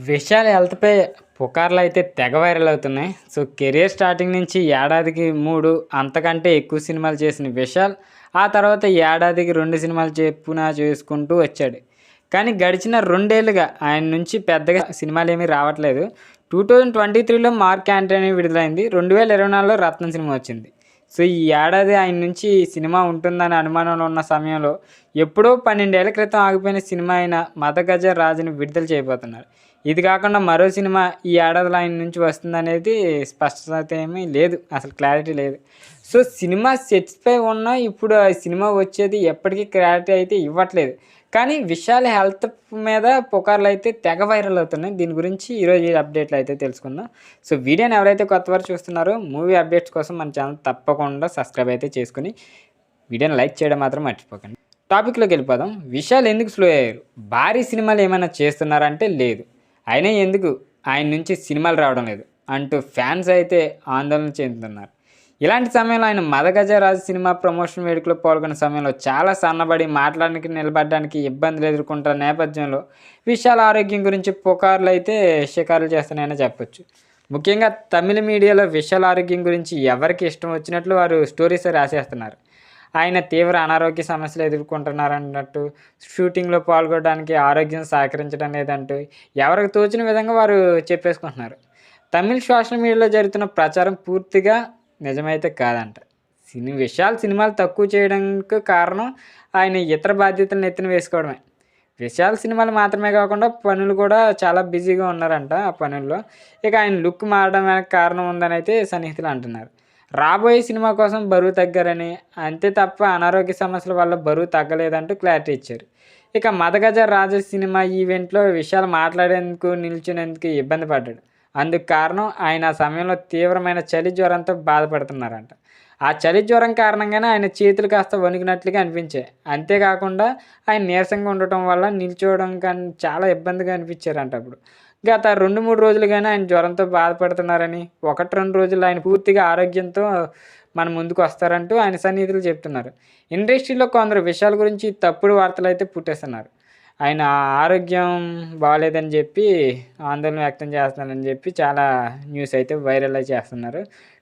విశాల్ హెల్త్‌పై పుకార్లయితే తెగ వైరల్ అవుతున్నాయి. So, career starting నుంచి ఏడాదికి 3 అంతకంటే ఎక్కువ సినిమాలు చేసిన విశాల్, ఆ తర్వాత ఏడాదికి 2 సినిమాలు చొప్పున చేసుకుంటూ వచ్చాడు. కానీ గడిచిన 2 ఏళ్లుగా ఆయన నుంచి పెద్దగా సినిమాలేమీ రావట్లేదు. 2023లో 'మార్క్ యాంటనీ' విడుదలైంది. 2024లో 'రత్నం' సినిమా వచ్చింది. సో, ఈ ఏడాది ఆయన నుంచి సినిమా ఉంటుందని అనుమానంలో ఉన్న సమయంలో ఎప్పుడో 12 ఏళ్ల క్రితం ఆగిపోయిన సినిమా అయిన 'మదగజ రాజు'ని విడుదల చేయబోతున్నారు. ఇది కాకుండా మరో సినిమా ఈ ఏడాదిలో ఆయన నుంచి వస్తుందనేది స్పష్టత ఏమీ లేదు. అసలు క్లారిటీ లేదు. సో, సినిమా సెట్స్‌పై ఉన్న ఇప్పుడు ఆ సినిమా వచ్చేది ఎప్పటికీ క్లారిటీ అయితే ఇవ్వట్లేదు. కానీ విశాల్ హెల్త్ మీద పుకార్లయితే తెగ వైరల్ అవుతున్నాయి. దీని గురించి ఈరోజు ఈ అప్డేట్లు అయితే తెలుసుకుందాం. సో, వీడియోని ఎవరైతే కొత్తవారు చూస్తున్నారో మూవీ అప్డేట్స్ కోసం మన ఛానల్ తప్పకుండా సబ్స్క్రైబ్ అయితే చేసుకొని వీడియోని లైక్ చేయడం మాత్రం మర్చిపోకండి. టాపిక్‌లోకి వెళ్ళిపోదాం. విశాల్ ఎందుకు స్లో అయ్యారు? భారీ సినిమాలు ఏమైనా చేస్తున్నారంటే లేదు. అయినా ఎందుకు ఆయన నుంచి సినిమాలు రావడం లేదు అంటూ ఫ్యాన్స్ అయితే ఆందోళన చెందుతున్నారు. ఇలాంటి సమయంలో ఆయన 'మదగజ రాజు' సినిమా ప్రమోషన్ వేడుకలో పాల్గొన్న సమయంలో చాలా సన్నబడి మాట్లాడడానికి నిలబడడానికి ఇబ్బందులు ఎదుర్కొంటున్న నేపథ్యంలో విశాల్ ఆరోగ్యం గురించి పుకార్లు అయితే షికారులు చేస్తున్నాయని చెప్పొచ్చు. ముఖ్యంగా తమిళ మీడియాలో విశాల్ ఆరోగ్యం గురించి ఎవరికి ఇష్టం వచ్చినట్లు వారు స్టోరీస్ రాసేస్తున్నారు. ఆయన తీవ్ర అనారోగ్య సమస్యలు ఎదుర్కొంటున్నారన్నట్టు, షూటింగ్లో పాల్గొనడానికి ఆరోగ్యం సహకరించడం లేదంటూ ఎవరికి తోచిన విధంగా వారు చెప్పేసుకుంటున్నారు. తమిళ్ సోషల్ మీడియాలో జరుగుతున్న ప్రచారం పూర్తిగా నిజమైతే కాదంట. విశాల్ సినిమాలు తక్కువ చేయడానికి కారణం ఆయన ఇతర బాధ్యతలను ఎత్తిన వేసుకోవడమే. విశాల్ సినిమాలు మాత్రమే కాకుండా పనులు కూడా చాలా బిజీగా ఉన్నారంట. ఆ పనుల్లో ఇక ఆయన లుక్ మారడం వెనక కారణం ఉందని అయితే సన్నిహితులు అంటున్నారు. రాబోయే సినిమా కోసం బరువు తగ్గారని, అంతే తప్ప అనారోగ్య సమస్యల వల్ల బరువు తగ్గలేదంటూ క్లారిటీ ఇచ్చారు. ఇక 'మదగజ రాజు' సినిమా ఈవెంట్లో విశాల్ మాట్లాడేందుకు, నిల్చునేందుకు ఇబ్బంది పడ్డాడు. అందుకు కారణం ఆయన ఆ సమయంలో తీవ్రమైన చలి జ్వరంతో బాధపడుతున్నారంట. ఆ చలి జ్వరం కారణంగానే ఆయన చేతులు కాస్త వణికినట్లుగా అనిపించాయి. అంతేకాకుండా ఆయన నీరసంగా ఉండటం వల్ల నిల్చోవడం చాలా ఇబ్బందిగా అనిపించారంట అప్పుడు. గత 2, 3 రోజులుగానే ఆయన జ్వరంతో బాధపడుతున్నారని, 1, 2 రోజుల్లో ఆయన పూర్తిగా ఆరోగ్యంతో మన ముందుకు వస్తారంటూ ఆయన సన్నిహితులు చెప్తున్నారు. ఇండస్ట్రీలో కొందరు విషయాల గురించి తప్పుడు వార్తలైతే పుట్టేస్తున్నారు. ఆయన ఆరోగ్యం బాలేదని చెప్పి ఆందోళన వ్యక్తం చేస్తున్నారని చెప్పి చాలా న్యూస్ అయితే వైరల్ చేస్తున్నారు.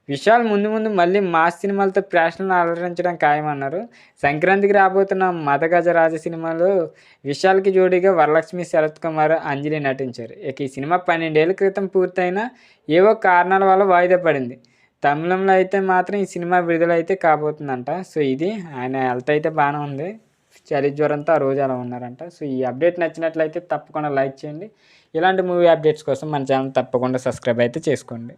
విశాల్ ముందు ముందు మళ్ళీ మాస్ సినిమాలతో ప్రేక్షకులను అలరించడం ఖాయమన్నారు. సంక్రాంతికి రాబోతున్న 'మదగజ రాజు' సినిమాలో విశాల్కి జోడీగా వరలక్ష్మి, శరత్ కుమార్, అంజలి నటించారు. ఇక ఈ సినిమా 12 ఏళ్ల క్రితం పూర్తయినా ఏవో కారణాల వల్ల వాయిదా పడింది. తమిళంలో అయితే మాత్రం ఈ సినిమా విడుదలైతే కాబోతుందంట. సో, ఇది ఆయన హెల్త్ అయితే బాగానే ఉంది. చలి జ్వరంతో ఆ రోజు అలా ఉన్నారంట. సో, ఈ అప్డేట్ నచ్చినట్లయితే తప్పకుండా లైక్ చేయండి. ఇలాంటి మూవీ అప్డేట్స్ కోసం మన ఛానల్ తప్పకుండా సబ్స్క్రైబ్ అయితే చేసుకోండి.